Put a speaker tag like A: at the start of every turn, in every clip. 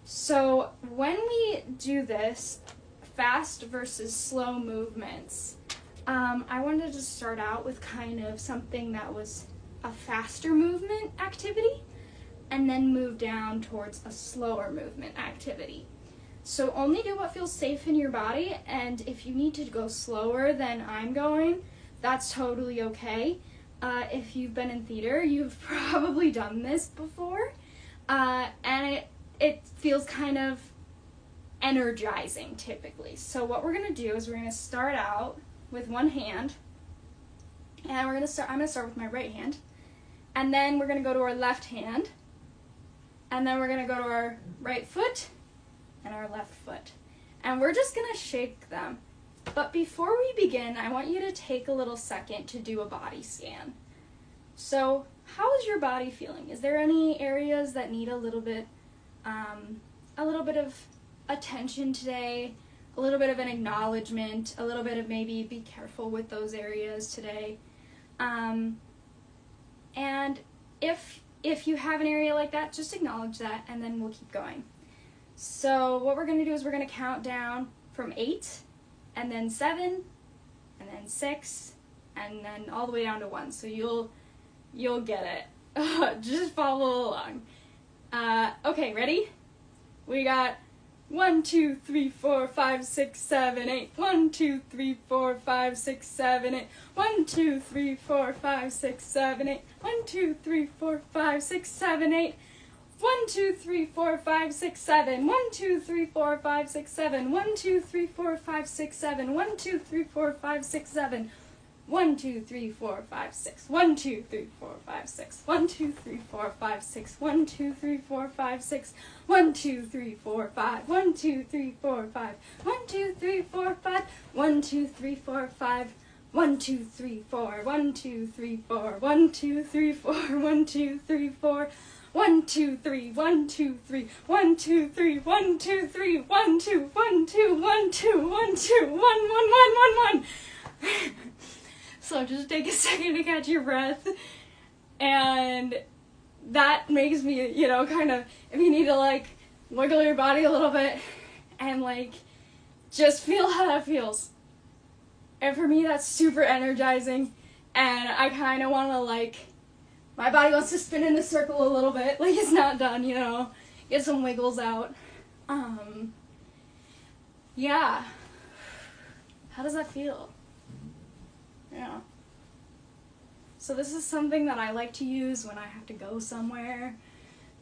A: So when we do this, fast versus slow movements, I wanted to start out with kind of something that was a faster movement activity and then move down towards a slower movement activity. So only do what feels safe in your body, and if you need to go slower than I'm going, that's totally okay. If you've been in theater, you've probably done this before, and it feels kind of energizing typically. So what we're going to do is we're going to start out with one hand, and I'm going to start with my right hand, and then we're going to go to our left hand, and then we're going to go to our right foot and our left foot. And we're just going to shake them. But before we begin, I want you to take a little second to do a body scan. So, how is your body feeling? Is there any areas that need a little bit of attention today, a little bit of an acknowledgement, a little bit of maybe be careful with those areas today? And if you have an area like that, just acknowledge that, and then we'll keep going. So what we're going to do is we're going to count down from 8, and then 7, and then 6, and then all the way down to 1. So you'll get it. Just follow along. Okay, ready? We got 1, 2, 3, 4, 5, 6, 7, 8. 1, 2, 3, 4, 5, 6, 7, 8. 1, 2, 3, 4, 5, 6, 7, 8. 1, 2, 3, 4, 5, 6, 7, 8. 1, 2, 3, 4, 5, 6, 7. 1, 2, 3, 4, 5, 6, 7. 1, 2, 3, 4, 5, 6, 7. 1, 2, 3, 4, 5, 6, 7. 1, 2, 3, 4, 5, 6. 1, 2, 3, 4, 5, 6. 1, 2, 3, 4, 5, 6. 1, 2, 3, 4, 5, 6. 1, 2, 3, 4, 5. 1, 2, 3, 4, 5. 1, 2, 3, 4, 5. 1, 2, 3, 4, 5. 1, 2, 3, 4. 1, 2, 3, 4. 1, 2, 3, 4. 1, 2, 3, 4. 1, 2, 3, 1, 2, 3, 1, 2, 3, 1, 2, 3, 1, 2, 1, 2, 1, 2, 1, 2, 1, 1, 1, 1, 1. So just take a second to catch your breath, and that makes me, kind of, if you need to, wiggle your body a little bit, and, just feel how that feels. And for me, that's super energizing, and I kind of want to, my body wants to spin in a circle a little bit, it's not done, get some wiggles out. Yeah. How does that feel? Yeah. So this is something that I like to use when I have to go somewhere,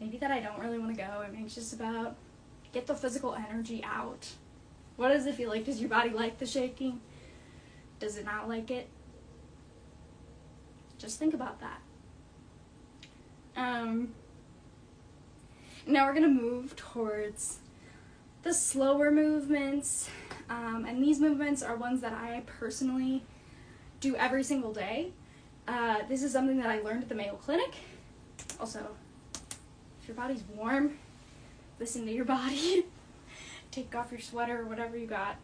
A: maybe that I don't really want to go, I'm anxious about. Get the physical energy out. What does it feel like? Does your body like the shaking? Does it not like it? Just think about that. Now we're going to move towards the slower movements, and these movements are ones that I personally do every single day. This is something that I learned at the Mayo Clinic. Also, if your body's warm, listen to your body. Take off your sweater or whatever you got.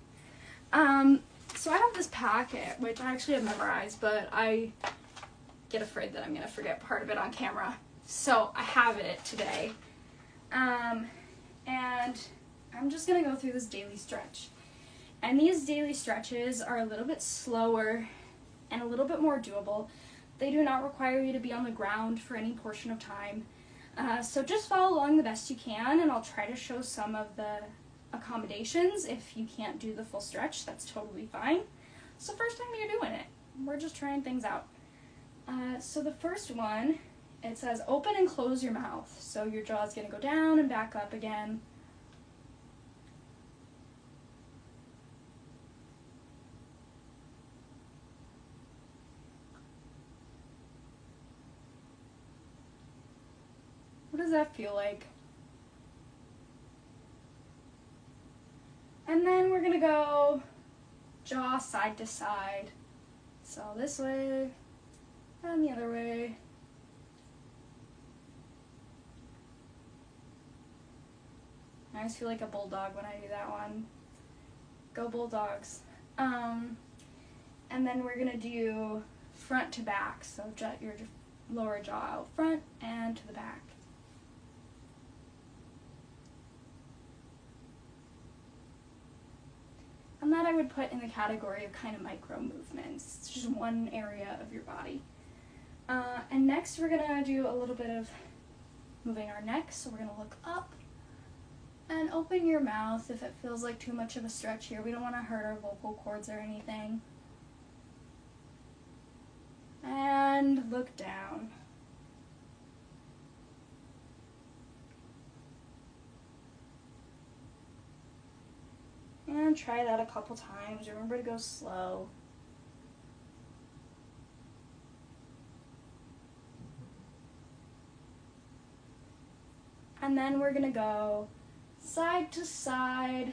A: So I have this packet, which I actually have memorized, but I get afraid that I'm going to forget part of it on camera. So I have it today. And I'm just going to go through this daily stretch. And these daily stretches are a little bit slower and a little bit more doable. They do not require you to be on the ground for any portion of time. So just follow along the best you can, and I'll try to show some of the accommodations. If you can't do the full stretch, that's totally fine. So first time you're doing it. We're just trying things out. So the first one, it says open and close your mouth. So your jaw is going to go down and back up again. What does that feel like? And then we're going to go jaw side to side. So this way and the other way. I always feel like a bulldog when I do that one. Go Bulldogs. And then we're going to do front to back. So your lower jaw out front and to the back. that I would put in the category of kind of micro movements. It's just one area of your body. And next we're gonna do a little bit of moving our neck. So we're gonna look up and open your mouth if it feels like too much of a stretch here. We don't wanna hurt our vocal cords or anything. And look down. And try that a couple times. Remember to go slow. And then we're gonna go side to side.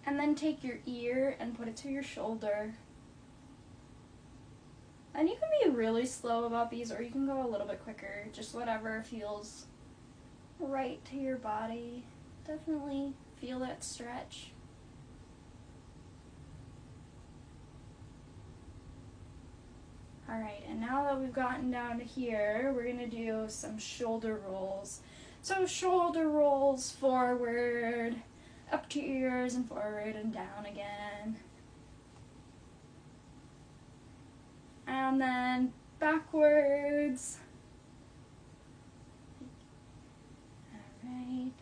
A: And then take your ear and put it to your shoulder. And you can be really slow about these, or you can go a little bit quicker, just whatever feels right to your body. Definitely feel that stretch. Alright, and now that we've gotten down to here, we're going to do some shoulder rolls. So shoulder rolls forward, up to your ears and forward and down again. And then backwards. Alright.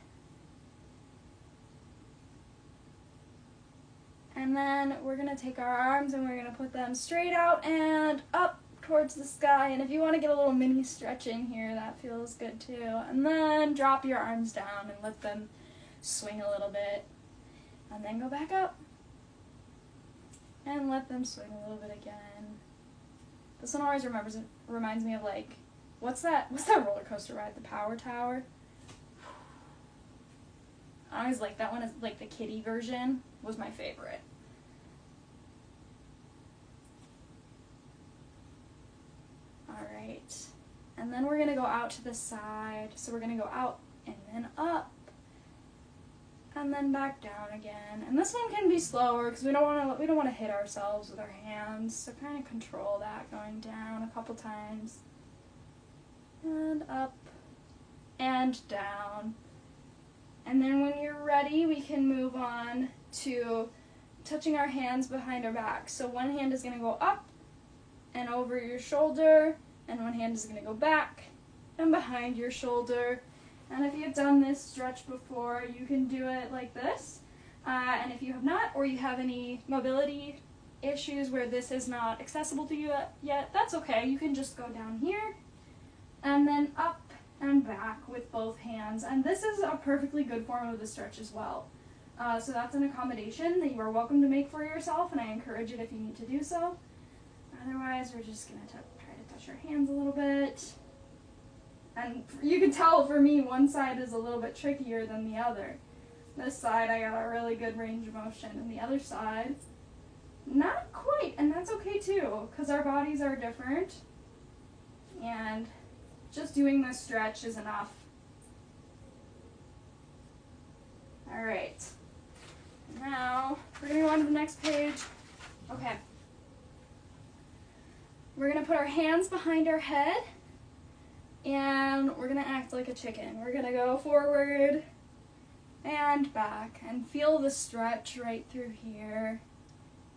A: And then we're going to take our arms and we're going to put them straight out and up towards the sky. And if you want to get a little mini stretching here, that feels good too. And then drop your arms down and let them swing a little bit. And then go back up. And let them swing a little bit again. This one always reminds me of, like, what's that roller coaster ride, the Power Tower? I always like that one, is like the kiddie version was my favorite. Alright, and then we're gonna go out to the side. So we're gonna go out and then up and then back down again. And this one can be slower because we don't want to hit ourselves with our hands. So kind of control that, going down a couple times and up and down. And then when you're ready, we can move on to touching our hands behind our back. So one hand is going to go up and over your shoulder, and one hand is going to go back and behind your shoulder. And if you've done this stretch before, you can do it like this. And if you have not, or you have any mobility issues where this is not accessible to you yet, that's okay. You can just go down here and then up and back with both hands. And this is a perfectly good form of the stretch as well. So that's an accommodation that you are welcome to make for yourself, and I encourage it if you need to do so. Otherwise, we're just going to try to touch our hands a little bit. And you can tell for me, one side is a little bit trickier than the other. This side, I got a really good range of motion, and the other side, not quite, and that's okay too, because our bodies are different, and just doing this stretch is enough. Alright, now we're going to go on to the next page. Okay. We're going to put our hands behind our head, and we're going to act like a chicken. We're going to go forward and back and feel the stretch right through here.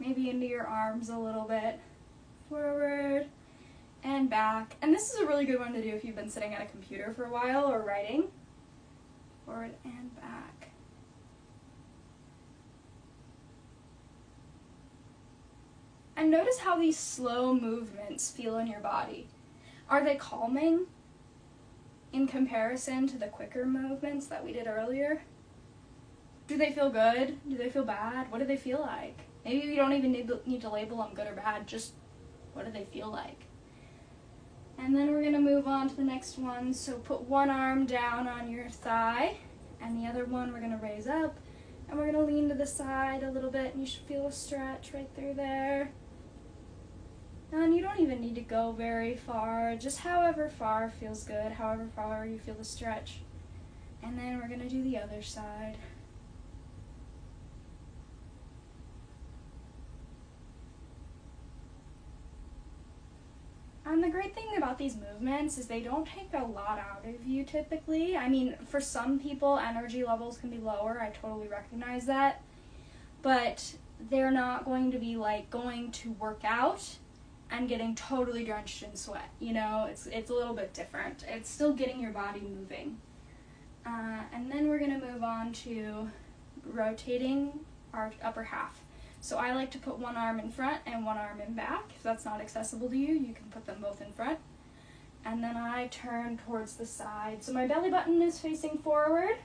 A: Maybe into your arms a little bit. Forward and back. And this is a really good one to do if you've been sitting at a computer for a while or writing. Forward and back. And notice how these slow movements feel in your body. Are they calming in comparison to the quicker movements that we did earlier? Do they feel good? Do they feel bad? What do they feel like? Maybe you don't even need to label them good or bad, just what do they feel like? And then we're going to move on to the next one. So put one arm down on your thigh, and the other one we're going to raise up, and we're going to lean to the side a little bit, and you should feel a stretch right through there. And you don't even need to go very far, just however far feels good, however far you feel the stretch. And then we're going to do the other side. And the great thing about these movements is they don't take a lot out of you typically. I mean, for some people, energy levels can be lower. I totally recognize that. But they're not going to be like going to work out and getting totally drenched in sweat. You know, it's a little bit different. It's still getting your body moving. And then we're going to move on to rotating our upper half. So I like to put one arm in front and one arm in back. If that's not accessible to you, you can put them both in front. And then I turn towards the side. So my belly button is facing forward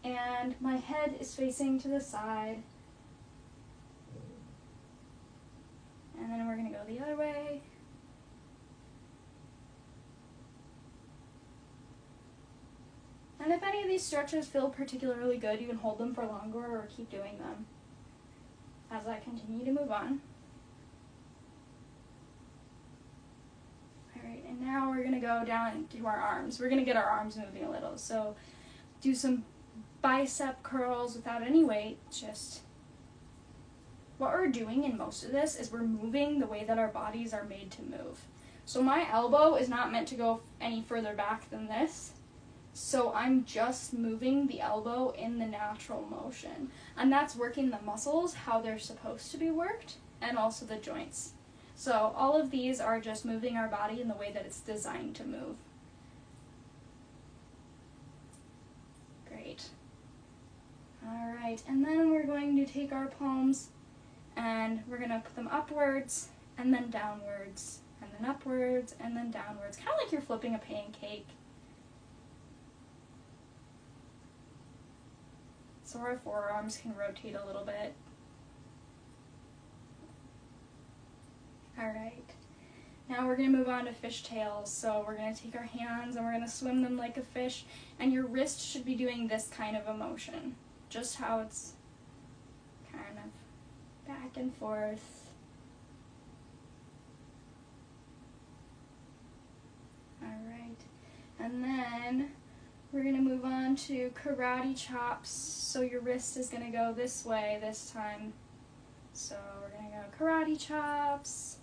A: and my head is facing to the side. And then we're going to go the other way. And if any of these stretches feel particularly good, you can hold them for longer or keep doing them as I continue to move on. Alright, and now we're going to go down to our arms. We're going to get our arms moving a little. So do some bicep curls without any weight. Just what we're doing in most of this is we're moving the way that our bodies are made to move. So my elbow is not meant to go any further back than this. So I'm just moving the elbow in the natural motion. And that's working the muscles how they're supposed to be worked, and also the joints. So all of these are just moving our body in the way that it's designed to move. Great. All right, and then we're going to take our palms and we're going to put them upwards and then downwards, and then upwards and then downwards, kind of like you're flipping a pancake. So our forearms can rotate a little bit. Alright, now we're going to move on to fishtails. So we're going to take our hands and we're going to swim them like a fish, and your wrist should be doing this kind of a motion, just how it's kind of back and forth. Alright, and then we're going to move on to karate chops. So your wrist is going to go this way this time. So we're going to go karate chops.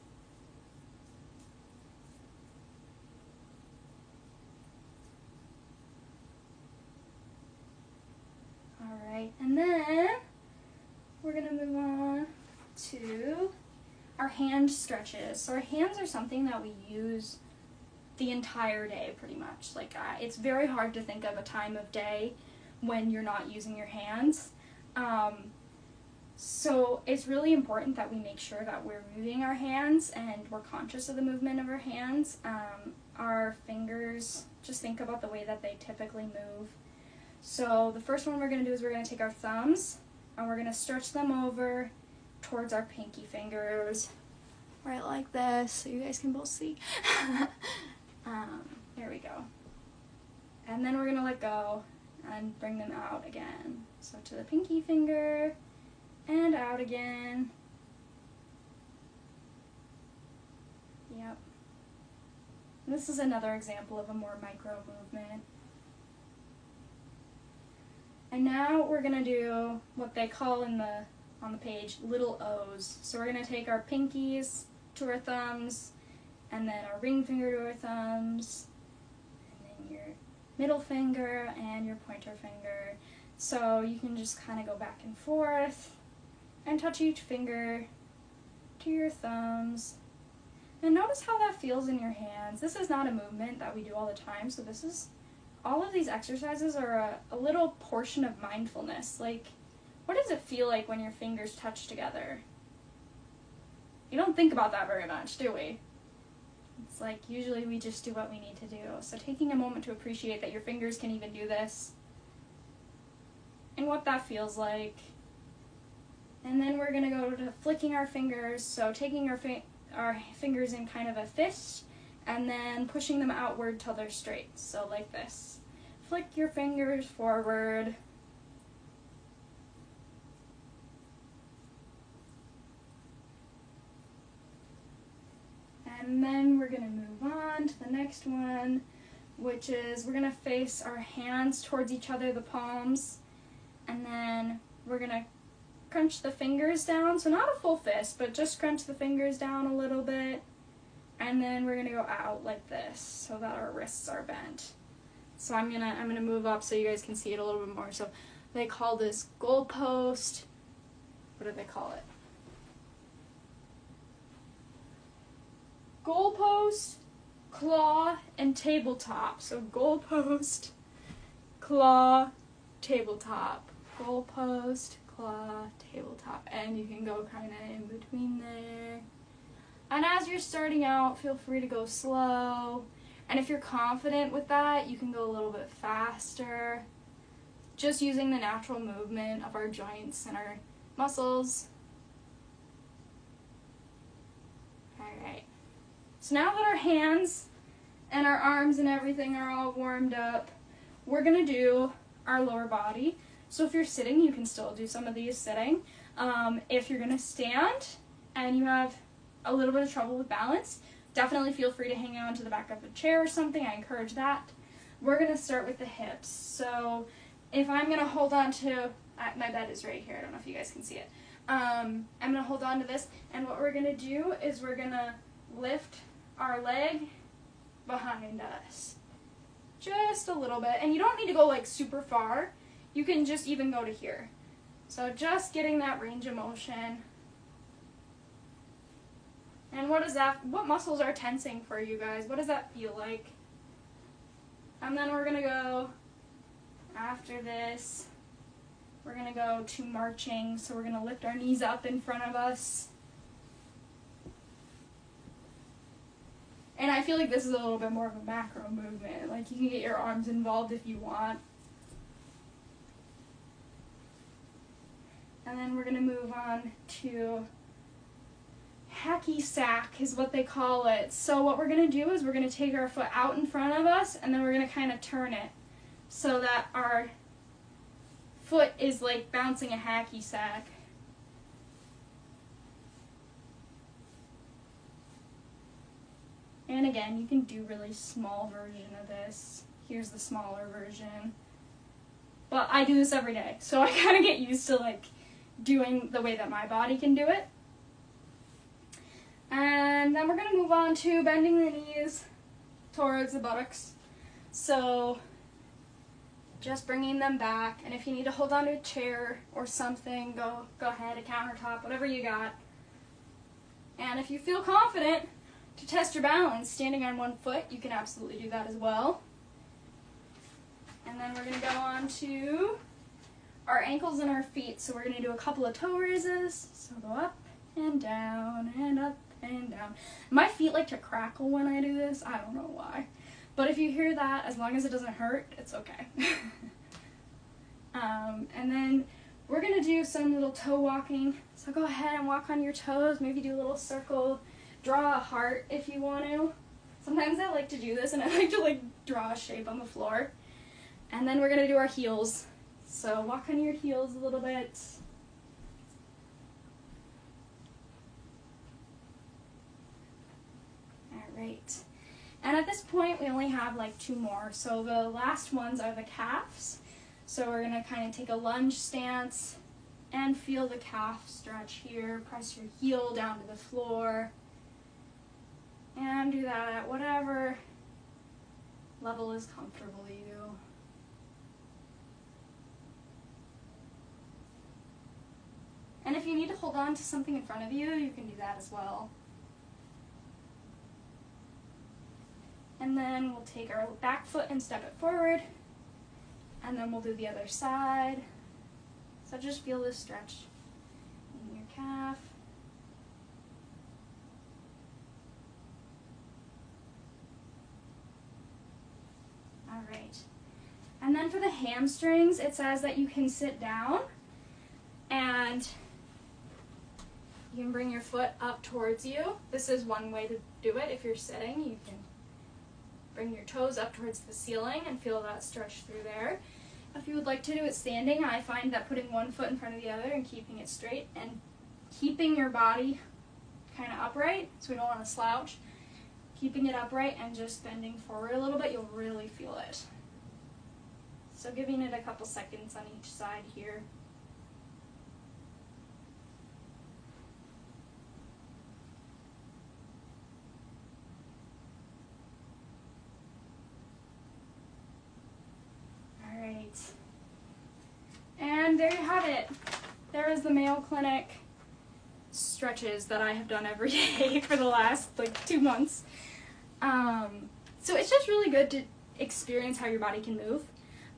A: Alright, and then we're going to move on to our hand stretches. So our hands are something that we use the entire day pretty much. Like it's very hard to think of a time of day when you're not using your hands. So it's really important that we make sure that we're moving our hands and we're conscious of the movement of our hands. Our fingers, just think about the way that they typically move. So the first one we're going to do is we're going to take our thumbs and we're going to stretch them over towards our pinky fingers, right like this, so you guys can both see. There we go. And then we're going to let go and bring them out again. So to the pinky finger and out again. Yep. This is another example of a more micro movement. And now we're going to do what they call on the page little O's. So we're going to take our pinkies to our thumbs, and then our ring finger to our thumbs, and then your middle finger and your pointer finger. So you can just kind of go back and forth and touch each finger to your thumbs. And notice how that feels in your hands. This is not a movement that we do all the time, so all of these exercises are a little portion of mindfulness. Like, what does it feel like when your fingers touch together? You don't think about that very much, do we? It's like usually we just do what we need to do. So taking a moment to appreciate that your fingers can even do this and what that feels like. And then we're going to go to flicking our fingers. So taking our fingers in kind of a fist and then pushing them outward till they're straight. So like this. Flick your fingers forward. And then we're going to move on to the next one, which is we're going to face our hands towards each other, the palms, and then we're going to crunch the fingers down. So not a full fist, but just crunch the fingers down a little bit. And then we're gonna go out like this so that our wrists are bent. So I'm gonna move up so you guys can see it a little bit more. So they call this goalpost. What do they call it? Goalpost, claw, and tabletop. So goalpost, claw, tabletop. Goalpost, claw, tabletop. And you can go kind of in between there. And as you're starting out, feel free to go slow. And if you're confident with that, you can go a little bit faster. Just using the natural movement of our joints and our muscles. Alright. So now that our hands and our arms and everything are all warmed up, we're going to do our lower body. So if you're sitting, you can still do some of these sitting. If you're going to stand and you have a little bit of trouble with balance, definitely feel free to hang on to the back of a chair or something. I encourage that. We're going to start with the hips. So if I'm going to hold on to, my bed is right here. I don't know if you guys can see it. I'm going to hold on to this, and what we're going to do is we're going to lift our leg behind us. Just a little bit. And you don't need to go like super far. You can just even go to here. So just getting that range of motion. And what muscles are tensing for you guys? What does that feel like? And then we're going to go, after this, we're going to go to marching. So we're going to lift our knees up in front of us. And I feel like this is a little bit more of a macro movement. Like you can get your arms involved if you want. And then we're going to move on to hacky sack is what they call it. So what we're going to do is we're going to take our foot out in front of us, and then we're going to kind of turn it so that our foot is like bouncing a hacky sack. And again, you can do really small version of this. Here's the smaller version. But I do this every day, so I kind of get used to like doing the way that my body can do it. And then we're going to move on to bending the knees towards the buttocks. So just bringing them back. And if you need to hold on to a chair or something, go ahead, a countertop, whatever you got. And if you feel confident to test your balance standing on one foot, you can absolutely do that as well. And then we're going to go on to our ankles and our feet. So we're going to do a couple of toe raises. So go up and down and up and down. My feet like to crackle when I do this. I don't know why. But if you hear that, as long as it doesn't hurt, it's okay. And then we're going to do some little toe walking. So go ahead and walk on your toes. Maybe do a little circle. Draw a heart if you want to. Sometimes I like to do this, and I like to like draw a shape on the floor. And then we're going to do our heels. So walk on your heels a little bit. Alright. And at this point, we only have like 2 more. So the last ones are the calves. So we're going to kind of take a lunge stance and feel the calf stretch here. Press your heel down to the floor. And do that at whatever level is comfortable to you. And if you need to hold on to something in front of you, you can do that as well. And then we'll take our back foot and step it forward. And then we'll do the other side. So just feel this stretch in your calf. Alright. And then for the hamstrings, it says that you can sit down and you can bring your foot up towards you. This is one way to do it. If you're sitting, you can bring your toes up towards the ceiling and feel that stretch through there. If you would like to do it standing, I find that putting one foot in front of the other and keeping it straight and keeping your body kind of upright, so we don't want to slouch, keeping it upright and just bending forward a little bit, you'll really feel it. So giving it a couple seconds on each side here. And there you have it. There is the Mayo Clinic stretches that I have done every day for the last like 2 months. So it's just really good to experience how your body can move,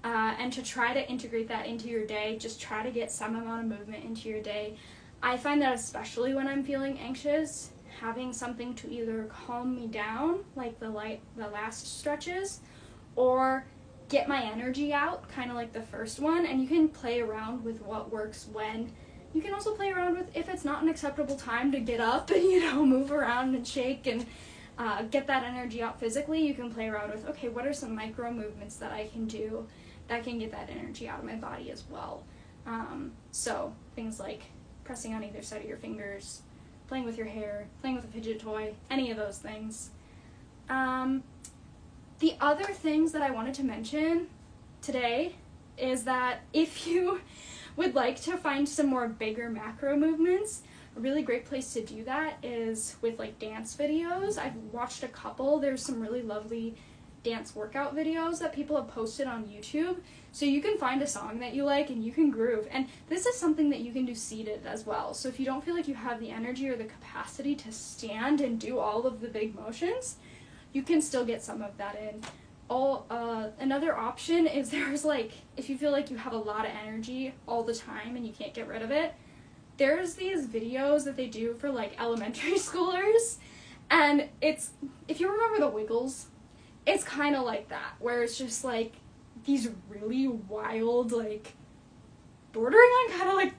A: and to try to integrate that into your day. Just try to get some amount of movement into your day. I find that especially when I'm feeling anxious, having something to either calm me down, like the last stretches, or get my energy out, kind of like the first one. And you can play around with what works when. You can also play around with if it's not an acceptable time to get up and, you know, move around and shake and get that energy out physically. You can play around with, okay, what are some micro movements that I can do that can get that energy out of my body as well. So things like pressing on either side of your fingers, playing with your hair, playing with a fidget toy, any of those things. The other things that I wanted to mention today is that if you would like to find some more bigger macro movements, a really great place to do that is with like dance videos. I've watched a couple. There's some really lovely dance workout videos that people have posted on YouTube. So you can find a song that you like and you can groove. And this is something that you can do seated as well. So if you don't feel like you have the energy or the capacity to stand and do all of the big motions, you can still get some of that in. Another option is there's like, if you feel like you have a lot of energy all the time and you can't get rid of it, there's these videos that they do for like elementary schoolers, and it's, if you remember the Wiggles, it's kind of like that, where it's just like these really wild, like bordering on kind of like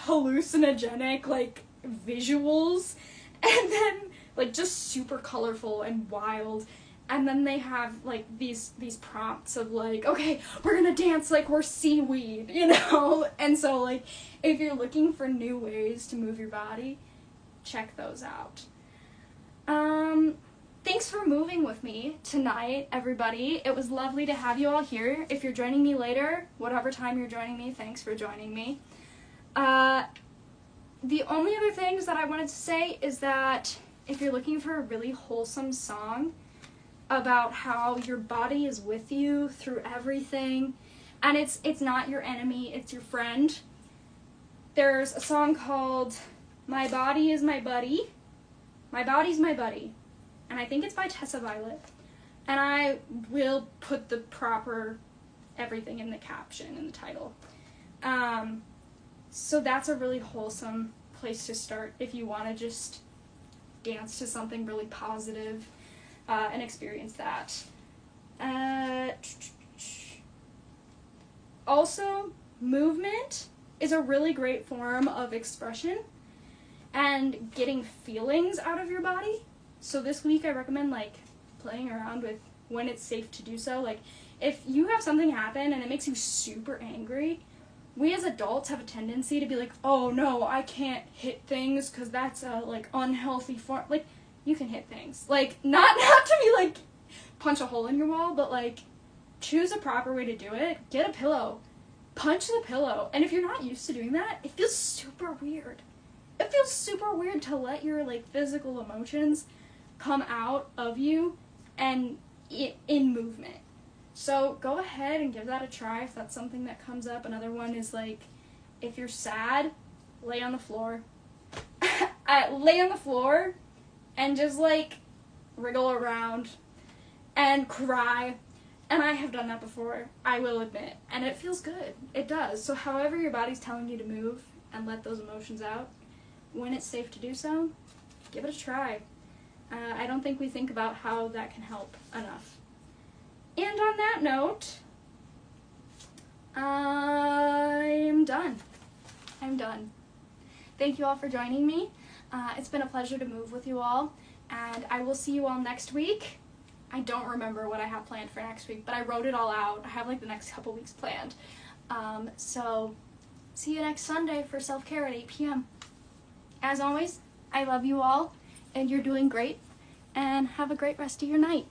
A: hallucinogenic like visuals, and then like just super colorful and wild. And then they have like these prompts of like, okay, we're gonna dance like we're seaweed, you know? And so like if you're looking for new ways to move your body, check those out. Thanks for moving with me tonight, everybody. It was lovely to have you all here. If you're joining me later, whatever time you're joining me, thanks for joining me. The only other things that I wanted to say is that if you're looking for a really wholesome song about how your body is with you through everything, and it's not your enemy, it's your friend, there's a song called My Body Is My Buddy. My Body's My Buddy. And I think it's by Tessa Violet. And I will put the proper everything in the caption, in the title. So that's a really wholesome place to start if you want to just dance to something really positive and experience that. Also, movement is a really great form of expression and getting feelings out of your body. So this week I recommend like playing around with when it's safe to do so. Like if you have something happen and it makes you super angry, we as adults have a tendency to be like, oh no, I can't hit things because that's a like unhealthy form. Like you can hit things. Like not to be like punch a hole in your wall, but like choose a proper way to do it. Get a pillow. Punch the pillow. And if you're not used to doing that, it feels super weird. It feels super weird to let your like physical emotions come out of you and in movement. So go ahead and give that a try if that's something that comes up. Another one is like, if you're sad, lay on the floor. Lay on the floor and just like wriggle around and cry. And I have done that before, I will admit, and it feels good. It does. So however your body's telling you to move and let those emotions out, when it's safe to do so, give it a try. I don't think we think about how that can help enough. And on that note, I'm done. Thank you all for joining me. It's been a pleasure to move with you all, and I will see you all next week. I don't remember what I have planned for next week, but I wrote it all out. I have like the next couple weeks planned. So see you next Sunday for self-care at 8 p.m. As always, I love you all, and you're doing great, and have a great rest of your night.